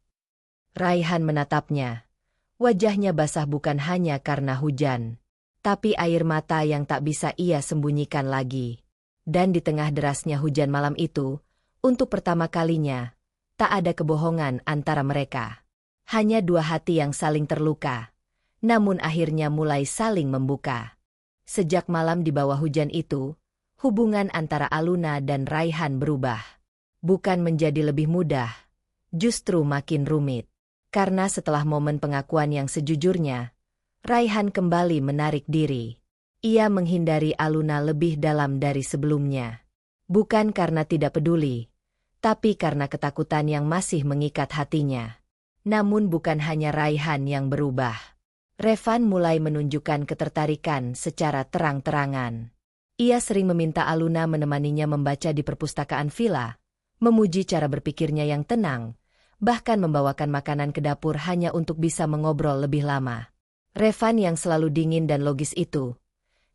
Raihan menatapnya. Wajahnya basah bukan hanya karena hujan, tapi air mata yang tak bisa ia sembunyikan lagi. Dan di tengah derasnya hujan malam itu, untuk pertama kalinya, tak ada kebohongan antara mereka. Hanya dua hati yang saling terluka, namun akhirnya mulai saling membuka. Sejak malam di bawah hujan itu, hubungan antara Aluna dan Raihan berubah. Bukan menjadi lebih mudah, justru makin rumit. Karena setelah momen pengakuan yang sejujurnya, Raihan kembali menarik diri. Ia menghindari Aluna lebih dalam dari sebelumnya. Bukan karena tidak peduli, tapi karena ketakutan yang masih mengikat hatinya. Namun bukan hanya Raihan yang berubah. Revan mulai menunjukkan ketertarikan secara terang-terangan. Ia sering meminta Aluna menemaninya membaca di perpustakaan villa, memuji cara berpikirnya yang tenang, bahkan membawakan makanan ke dapur hanya untuk bisa mengobrol lebih lama. Revan yang selalu dingin dan logis itu,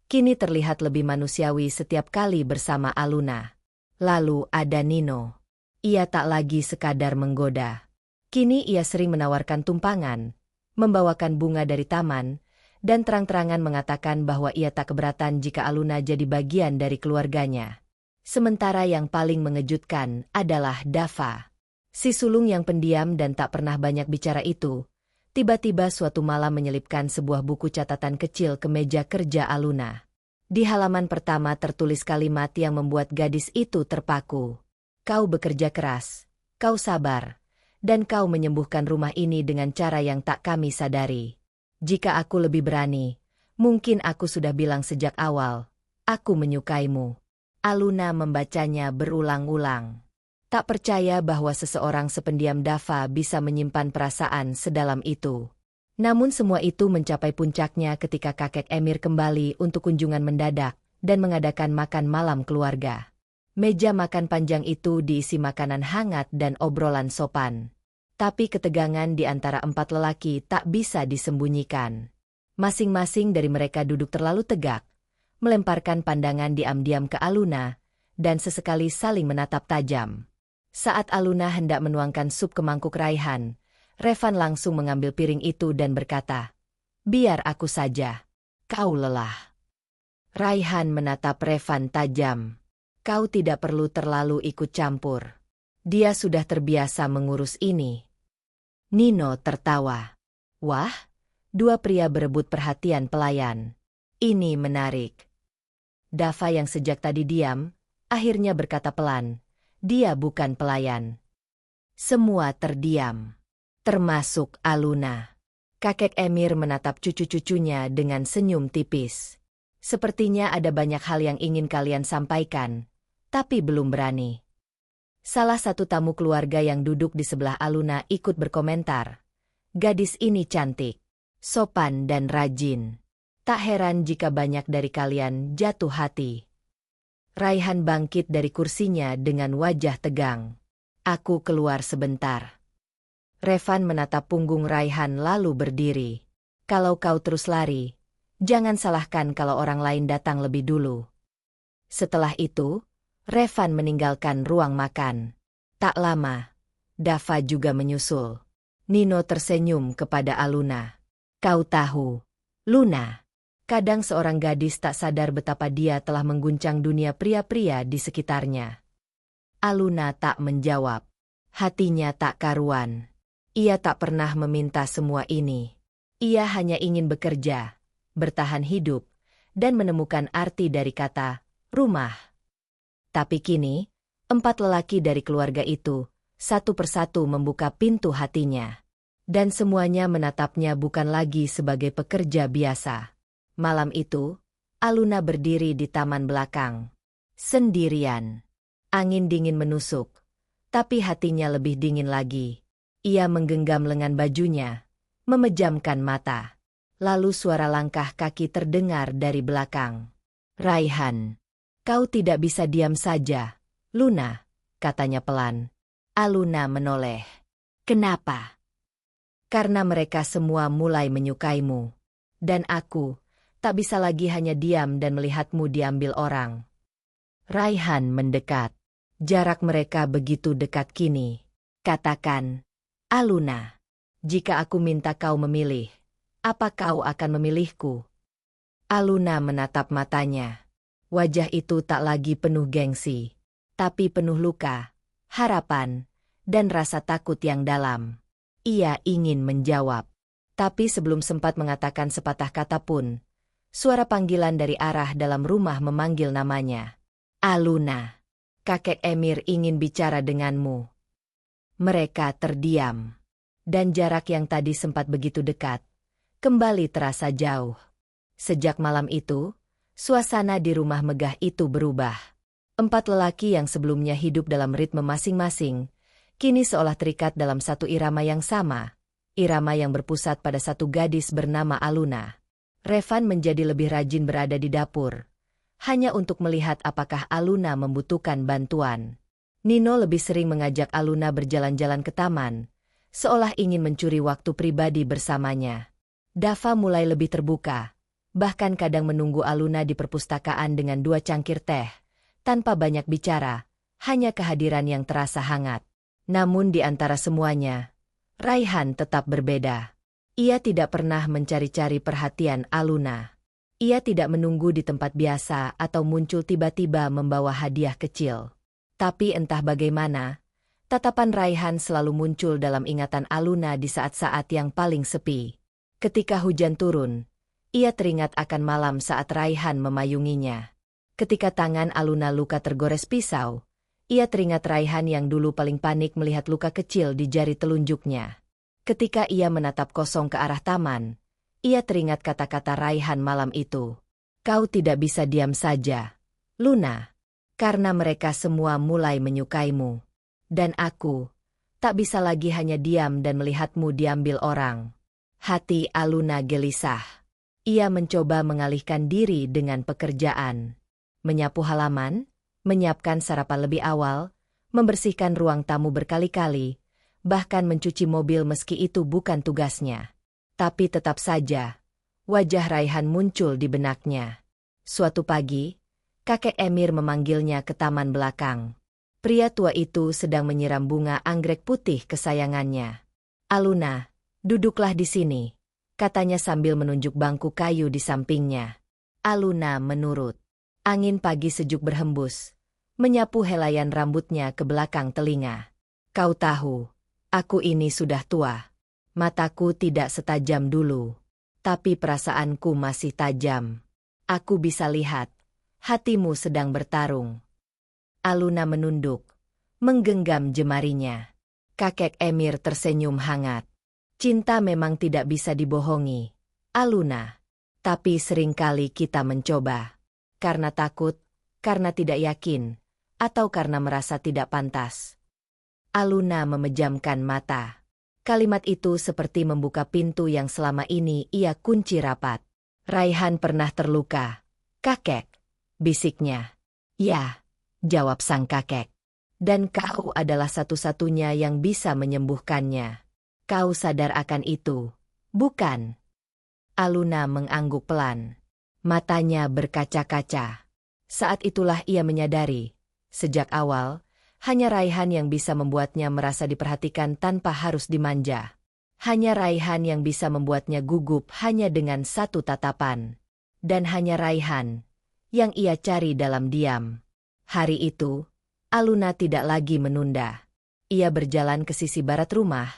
kini terlihat lebih manusiawi setiap kali bersama Aluna. Lalu ada Nino. Ia tak lagi sekadar menggoda. Kini ia sering menawarkan tumpangan, membawakan bunga dari taman, dan terang-terangan mengatakan bahwa ia tak keberatan jika Aluna jadi bagian dari keluarganya. Sementara yang paling mengejutkan adalah Dava. Si sulung yang pendiam dan tak pernah banyak bicara itu, tiba-tiba suatu malam menyelipkan sebuah buku catatan kecil ke meja kerja Aluna. Di halaman pertama tertulis kalimat yang membuat gadis itu terpaku. Kau bekerja keras, kau sabar, dan kau menyembuhkan rumah ini dengan cara yang tak kami sadari. Jika aku lebih berani, mungkin aku sudah bilang sejak awal, aku menyukaimu. Aluna membacanya berulang-ulang. Tak percaya bahwa seseorang sependiam Dava bisa menyimpan perasaan sedalam itu. Namun semua itu mencapai puncaknya ketika kakek Emir kembali untuk kunjungan mendadak dan mengadakan makan malam keluarga. Meja makan panjang itu diisi makanan hangat dan obrolan sopan. Tapi ketegangan di antara empat lelaki tak bisa disembunyikan. Masing-masing dari mereka duduk terlalu tegak, melemparkan pandangan diam-diam ke Aluna, dan sesekali saling menatap tajam. Saat Aluna hendak menuangkan sup ke mangkuk Raihan, Revan langsung mengambil piring itu dan berkata, "Biar aku saja. Kau lelah." Raihan menatap Revan tajam. "Kau tidak perlu terlalu ikut campur. Dia sudah terbiasa mengurus ini." Nino tertawa. "Wah, dua pria berebut perhatian pelayan. Ini menarik." Dava yang sejak tadi diam, akhirnya berkata pelan, "Dia bukan pelayan." Semua terdiam, termasuk Aluna. Kakek Emir menatap cucu-cucunya dengan senyum tipis. "Sepertinya ada banyak hal yang ingin kalian sampaikan, tapi belum berani." Salah satu tamu keluarga yang duduk di sebelah Aluna ikut berkomentar. "Gadis ini cantik, sopan dan rajin. Tak heran jika banyak dari kalian jatuh hati." Raihan bangkit dari kursinya dengan wajah tegang. "Aku keluar sebentar." Revan menatap punggung Raihan lalu berdiri. "Kalau kau terus lari, jangan salahkan kalau orang lain datang lebih dulu." Setelah itu, Revan meninggalkan ruang makan. Tak lama, Dava juga menyusul. Nino tersenyum kepada Aluna. "Kau tahu, Luna, kadang seorang gadis tak sadar betapa dia telah mengguncang dunia pria-pria di sekitarnya." Aluna tak menjawab. Hatinya tak karuan. Ia tak pernah meminta semua ini. Ia hanya ingin bekerja, bertahan hidup, dan menemukan arti dari kata rumah. Tapi kini, empat lelaki dari keluarga itu, satu persatu membuka pintu hatinya. Dan semuanya menatapnya bukan lagi sebagai pekerja biasa. Malam itu, Aluna berdiri di taman belakang. Sendirian. Angin dingin menusuk, tapi hatinya lebih dingin lagi. Ia menggenggam lengan bajunya, memejamkan mata. Lalu suara langkah kaki terdengar dari belakang. "Raihan, kau tidak bisa diam saja, Luna," katanya pelan. Aluna menoleh. "Kenapa?" "Karena mereka semua mulai menyukaimu. Dan aku tak bisa lagi hanya diam dan melihatmu diambil orang." Raihan mendekat. Jarak mereka begitu dekat kini. Katakan, Aluna, jika aku minta kau memilih, apa kau akan memilihku? Aluna menatap matanya. Wajah itu tak lagi penuh gengsi, tapi penuh luka, harapan, dan rasa takut yang dalam. Ia ingin menjawab, tapi sebelum sempat mengatakan sepatah kata pun, suara panggilan dari arah dalam rumah memanggil namanya. Aluna. Kakek Emir ingin bicara denganmu. Mereka terdiam. Dan jarak yang tadi sempat begitu dekat, kembali terasa jauh. Sejak malam itu, suasana di rumah megah itu berubah. 4 lelaki yang sebelumnya hidup dalam ritme masing-masing, kini seolah terikat dalam satu irama yang sama. Irama yang berpusat pada satu gadis bernama Aluna. Revan menjadi lebih rajin berada di dapur, hanya untuk melihat apakah Aluna membutuhkan bantuan. Nino lebih sering mengajak Aluna berjalan-jalan ke taman, seolah ingin mencuri waktu pribadi bersamanya. Dava mulai lebih terbuka, bahkan kadang menunggu Aluna di perpustakaan dengan 2 cangkir teh, tanpa banyak bicara, hanya kehadiran yang terasa hangat. Namun di antara semuanya, Raihan tetap berbeda. Ia tidak pernah mencari-cari perhatian Aluna. Ia tidak menunggu di tempat biasa atau muncul tiba-tiba membawa hadiah kecil. Tapi entah bagaimana, tatapan Raihan selalu muncul dalam ingatan Aluna di saat-saat yang paling sepi. Ketika hujan turun, ia teringat akan malam saat Raihan memayunginya. Ketika tangan Aluna luka tergores pisau, ia teringat Raihan yang dulu paling panik melihat luka kecil di jari telunjuknya. Ketika ia menatap kosong ke arah taman, ia teringat kata-kata Raihan malam itu. Kau tidak bisa diam saja, Luna, karena mereka semua mulai menyukaimu. Dan aku, tak bisa lagi hanya diam dan melihatmu diambil orang. Hati Aluna gelisah. Ia mencoba mengalihkan diri dengan pekerjaan. Menyapu halaman, menyiapkan sarapan lebih awal, membersihkan ruang tamu berkali-kali, bahkan mencuci mobil meski itu bukan tugasnya. Tapi tetap saja, wajah Raihan muncul di benaknya. Suatu pagi, kakek Emir memanggilnya ke taman belakang. Pria tua itu sedang menyiram bunga anggrek putih kesayangannya. Aluna, duduklah di sini, katanya sambil menunjuk bangku kayu di sampingnya. Aluna menurut. Angin pagi sejuk berhembus, menyapu helaian rambutnya ke belakang telinga. Kau tahu, aku ini sudah tua. Mataku tidak setajam dulu, tapi perasaanku masih tajam. Aku bisa lihat, hatimu sedang bertarung. Aluna menunduk, menggenggam jemarinya. Kakek Emir tersenyum hangat. Cinta memang tidak bisa dibohongi, Aluna. Tapi seringkali kita mencoba. Karena takut, karena tidak yakin, atau karena merasa tidak pantas. Aluna memejamkan mata. Kalimat itu seperti membuka pintu yang selama ini ia kunci rapat. Raihan pernah terluka. Kakek, bisiknya. Ya, jawab sang kakek. Dan kau adalah satu-satunya yang bisa menyembuhkannya. Kau sadar akan itu, bukan? Aluna mengangguk pelan. Matanya berkaca-kaca. Saat itulah ia menyadari, sejak awal, hanya Raihan yang bisa membuatnya merasa diperhatikan tanpa harus dimanja. Hanya Raihan yang bisa membuatnya gugup hanya dengan satu tatapan. Dan hanya Raihan yang ia cari dalam diam. Hari itu, Aluna tidak lagi menunda. Ia berjalan ke sisi barat rumah,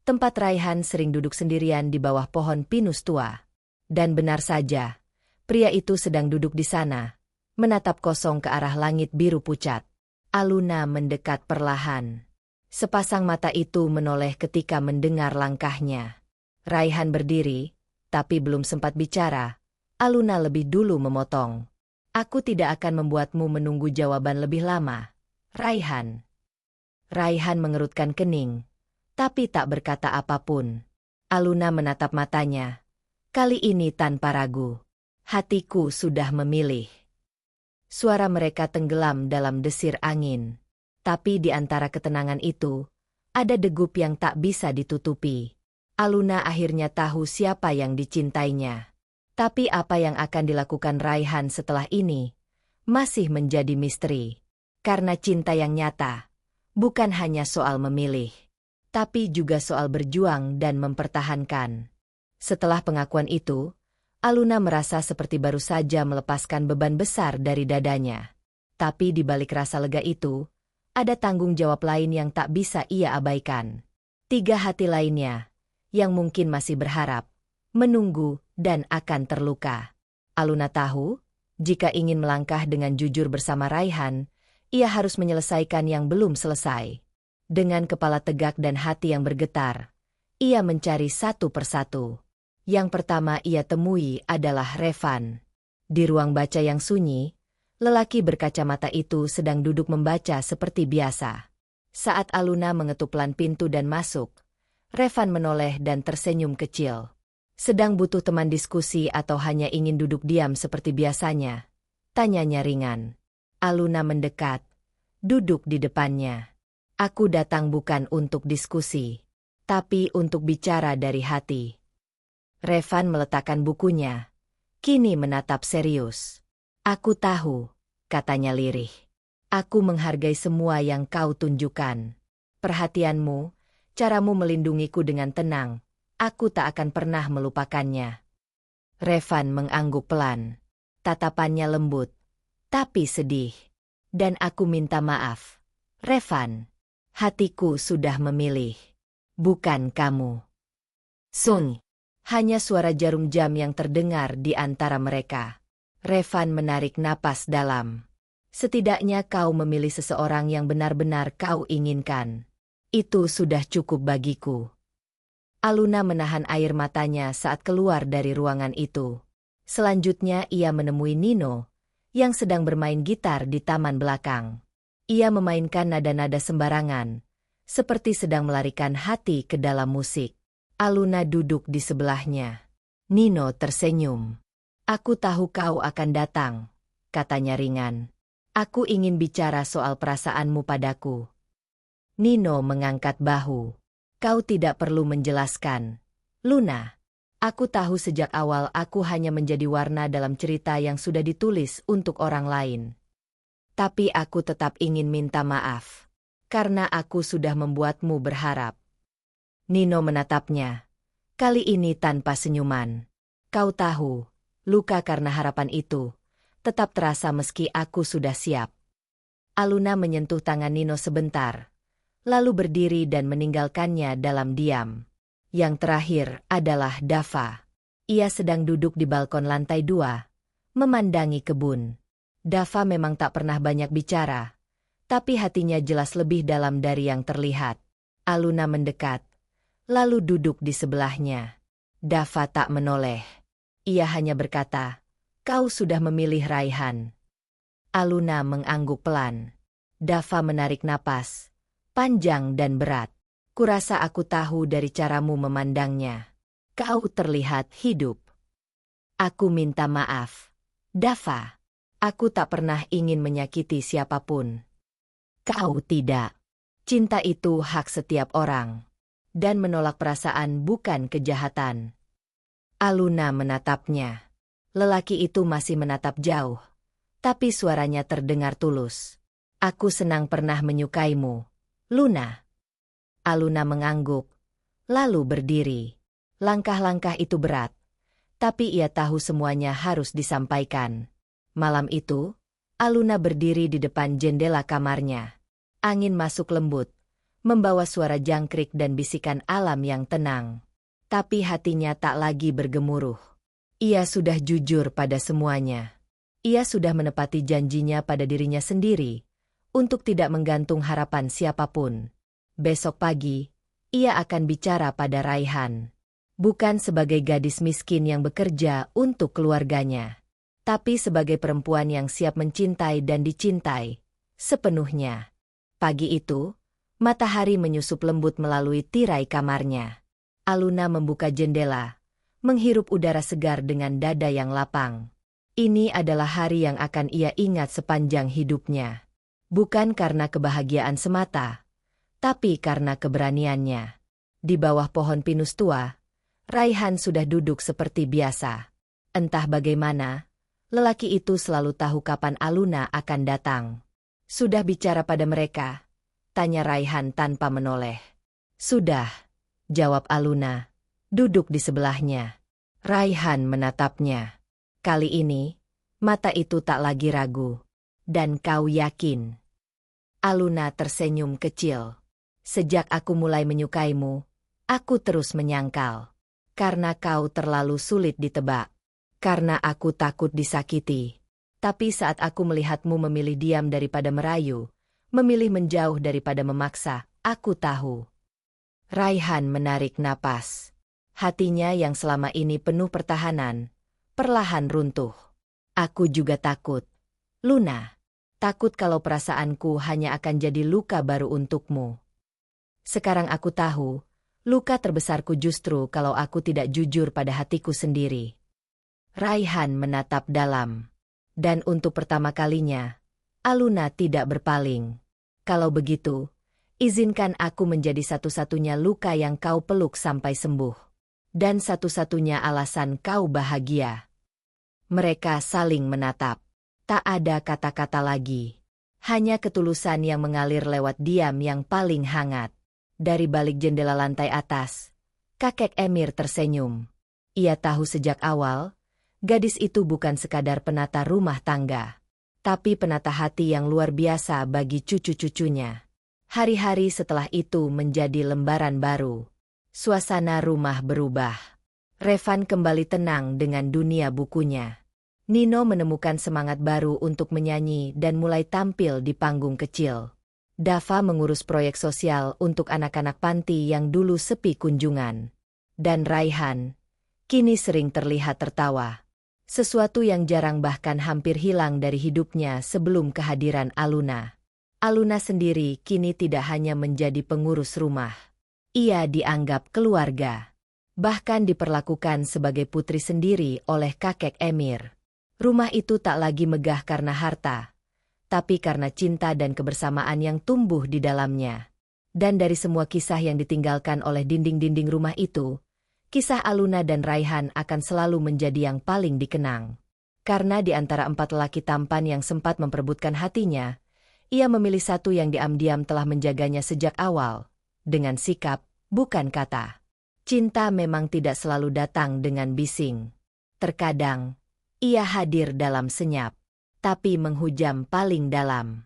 tempat Raihan sering duduk sendirian di bawah pohon pinus tua. Dan benar saja, pria itu sedang duduk di sana, menatap kosong ke arah langit biru pucat. Aluna mendekat perlahan. Sepasang mata itu menoleh ketika mendengar langkahnya. Raihan berdiri, tapi belum sempat bicara. Aluna lebih dulu memotong. Aku tidak akan membuatmu menunggu jawaban lebih lama, Raihan. Raihan mengerutkan kening, tapi tak berkata apapun. Aluna menatap matanya. Kali ini tanpa ragu. Hatiku sudah memilih. Suara mereka tenggelam dalam desir angin. Tapi di antara ketenangan itu, ada degup yang tak bisa ditutupi. Aluna akhirnya tahu siapa yang dicintainya. Tapi apa yang akan dilakukan Raihan setelah ini, masih menjadi misteri. Karena cinta yang nyata, bukan hanya soal memilih, tapi juga soal berjuang dan mempertahankan. Setelah pengakuan itu, Aluna merasa seperti baru saja melepaskan beban besar dari dadanya. Tapi di balik rasa lega itu, ada tanggung jawab lain yang tak bisa ia abaikan. 3 hati lainnya, yang mungkin masih berharap, menunggu, dan akan terluka. Aluna tahu, jika ingin melangkah dengan jujur bersama Raihan, ia harus menyelesaikan yang belum selesai. Dengan kepala tegak dan hati yang bergetar, ia mencari satu persatu. Yang pertama ia temui adalah Revan. Di ruang baca yang sunyi, lelaki berkacamata itu sedang duduk membaca seperti biasa. Saat Aluna mengetuk pelan pintu dan masuk, Revan menoleh dan tersenyum kecil. Sedang butuh teman diskusi atau hanya ingin duduk diam seperti biasanya? Tanyanya ringan. Aluna mendekat, duduk di depannya. Aku datang bukan untuk diskusi, tapi untuk bicara dari hati. Revan meletakkan bukunya, kini menatap serius. Aku tahu, katanya lirih. Aku menghargai semua yang kau tunjukkan. Perhatianmu, caramu melindungiku dengan tenang, aku tak akan pernah melupakannya. Revan mengangguk pelan. Tatapannya lembut, tapi sedih. Dan aku minta maaf. Revan, hatiku sudah memilih. Bukan kamu. Sun. Hanya suara jarum jam yang terdengar di antara mereka. Revan menarik napas dalam. Setidaknya kau memilih seseorang yang benar-benar kau inginkan. Itu sudah cukup bagiku. Aluna menahan air matanya saat keluar dari ruangan itu. Selanjutnya ia menemui Nino, yang sedang bermain gitar di taman belakang. Ia memainkan nada-nada sembarangan, seperti sedang melarikan hati ke dalam musik. Aluna duduk di sebelahnya. Nino tersenyum. Aku tahu kau akan datang, katanya ringan. Aku ingin bicara soal perasaanmu padaku. Nino mengangkat bahu. Kau tidak perlu menjelaskan. Luna, aku tahu sejak awal aku hanya menjadi warna dalam cerita yang sudah ditulis untuk orang lain. Tapi aku tetap ingin minta maaf, karena aku sudah membuatmu berharap. Nino menatapnya, kali ini tanpa senyuman. Kau tahu, luka karena harapan itu tetap terasa meski aku sudah siap. Aluna menyentuh tangan Nino sebentar, lalu berdiri dan meninggalkannya dalam diam. Yang terakhir adalah Dava. Ia sedang duduk di balkon lantai 2, memandangi kebun. Dava memang tak pernah banyak bicara, tapi hatinya jelas lebih dalam dari yang terlihat. Aluna mendekat, lalu duduk di sebelahnya. Dava tak menoleh. Ia hanya berkata, kau sudah memilih Raihan. Aluna mengangguk pelan. Dava menarik napas, panjang dan berat. Kurasa aku tahu dari caramu memandangnya. Kau terlihat hidup. Aku minta maaf. Dava, aku tak pernah ingin menyakiti siapapun. Kau tidak. Cinta itu hak setiap orang. Dan menolak perasaan bukan kejahatan. Aluna menatapnya. Lelaki itu masih menatap jauh, tapi suaranya terdengar tulus. Aku senang pernah menyukaimu, Luna. Aluna mengangguk, lalu berdiri. Langkah-langkah itu berat, tapi ia tahu semuanya harus disampaikan. Malam itu, Aluna berdiri di depan jendela kamarnya. Angin masuk lembut, membawa suara jangkrik dan bisikan alam yang tenang. Tapi hatinya tak lagi bergemuruh. Ia sudah jujur pada semuanya. Ia sudah menepati janjinya pada dirinya sendiri, untuk tidak menggantung harapan siapapun. Besok pagi, ia akan bicara pada Raihan. Bukan sebagai gadis miskin yang bekerja untuk keluarganya, tapi sebagai perempuan yang siap mencintai dan dicintai sepenuhnya. Pagi itu, matahari menyusup lembut melalui tirai kamarnya. Aluna membuka jendela, menghirup udara segar dengan dada yang lapang. Ini adalah hari yang akan ia ingat sepanjang hidupnya. Bukan karena kebahagiaan semata, tapi karena keberaniannya. Di bawah pohon pinus tua, Raihan sudah duduk seperti biasa. Entah bagaimana, lelaki itu selalu tahu kapan Aluna akan datang. Sudah bicara pada mereka? Tanya Raihan tanpa menoleh. Sudah, jawab Aluna, duduk di sebelahnya. Raihan menatapnya. Kali ini, mata itu tak lagi ragu. Dan kau yakin? Aluna tersenyum kecil. Sejak aku mulai menyukaimu, aku terus menyangkal. Karena kau terlalu sulit ditebak. Karena aku takut disakiti. Tapi saat aku melihatmu memilih diam daripada merayu, memilih menjauh daripada memaksa, aku tahu. Raihan menarik napas. Hatinya yang selama ini penuh pertahanan, perlahan runtuh. Aku juga takut. Luna, takut kalau perasaanku hanya akan jadi luka baru untukmu. Sekarang aku tahu, luka terbesarku justru kalau aku tidak jujur pada hatiku sendiri. Raihan menatap dalam. Dan untuk pertama kalinya, Aluna tidak berpaling. Kalau begitu, izinkan aku menjadi satu-satunya luka yang kau peluk sampai sembuh. Dan satu-satunya alasan kau bahagia. Mereka saling menatap. Tak ada kata-kata lagi. Hanya ketulusan yang mengalir lewat diam yang paling hangat. Dari balik jendela lantai atas, kakek Emir tersenyum. Ia tahu sejak awal, gadis itu bukan sekadar penata rumah tangga, tapi penata hati yang luar biasa bagi cucu-cucunya. Hari-hari setelah itu menjadi lembaran baru. Suasana rumah berubah. Revan kembali tenang dengan dunia bukunya. Nino menemukan semangat baru untuk menyanyi dan mulai tampil di panggung kecil. Dava mengurus proyek sosial untuk anak-anak panti yang dulu sepi kunjungan. Dan Raihan, kini sering terlihat tertawa. Sesuatu yang jarang bahkan hampir hilang dari hidupnya sebelum kehadiran Aluna. Aluna sendiri kini tidak hanya menjadi pengurus rumah. Ia dianggap keluarga. Bahkan diperlakukan sebagai putri sendiri oleh kakek Emir. Rumah itu tak lagi megah karena harta, tapi karena cinta dan kebersamaan yang tumbuh di dalamnya. Dan dari semua kisah yang ditinggalkan oleh dinding-dinding rumah itu, kisah Aluna dan Raihan akan selalu menjadi yang paling dikenang. Karena di antara 4 lelaki tampan yang sempat memperebutkan hatinya, ia memilih satu yang diam-diam telah menjaganya sejak awal. Dengan sikap, bukan kata. Cinta memang tidak selalu datang dengan bising. Terkadang, ia hadir dalam senyap, tapi menghujam paling dalam.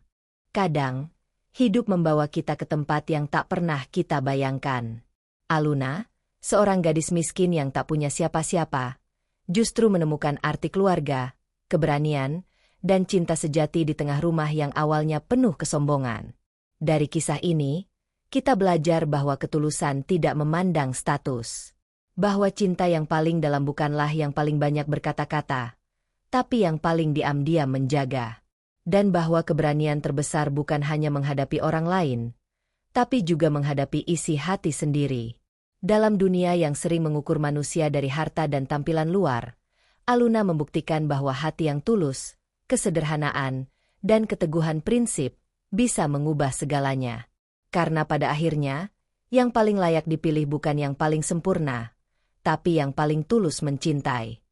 Kadang, hidup membawa kita ke tempat yang tak pernah kita bayangkan. Aluna, seorang gadis miskin yang tak punya siapa-siapa, justru menemukan arti keluarga, keberanian, dan cinta sejati di tengah rumah yang awalnya penuh kesombongan. Dari kisah ini, kita belajar bahwa ketulusan tidak memandang status. Bahwa cinta yang paling dalam bukanlah yang paling banyak berkata-kata, tapi yang paling diam-diam menjaga. Dan bahwa keberanian terbesar bukan hanya menghadapi orang lain, tapi juga menghadapi isi hati sendiri. Dalam dunia yang sering mengukur manusia dari harta dan tampilan luar, Aluna membuktikan bahwa hati yang tulus, kesederhanaan, dan keteguhan prinsip bisa mengubah segalanya. Karena pada akhirnya, yang paling layak dipilih bukan yang paling sempurna, tapi yang paling tulus mencintai.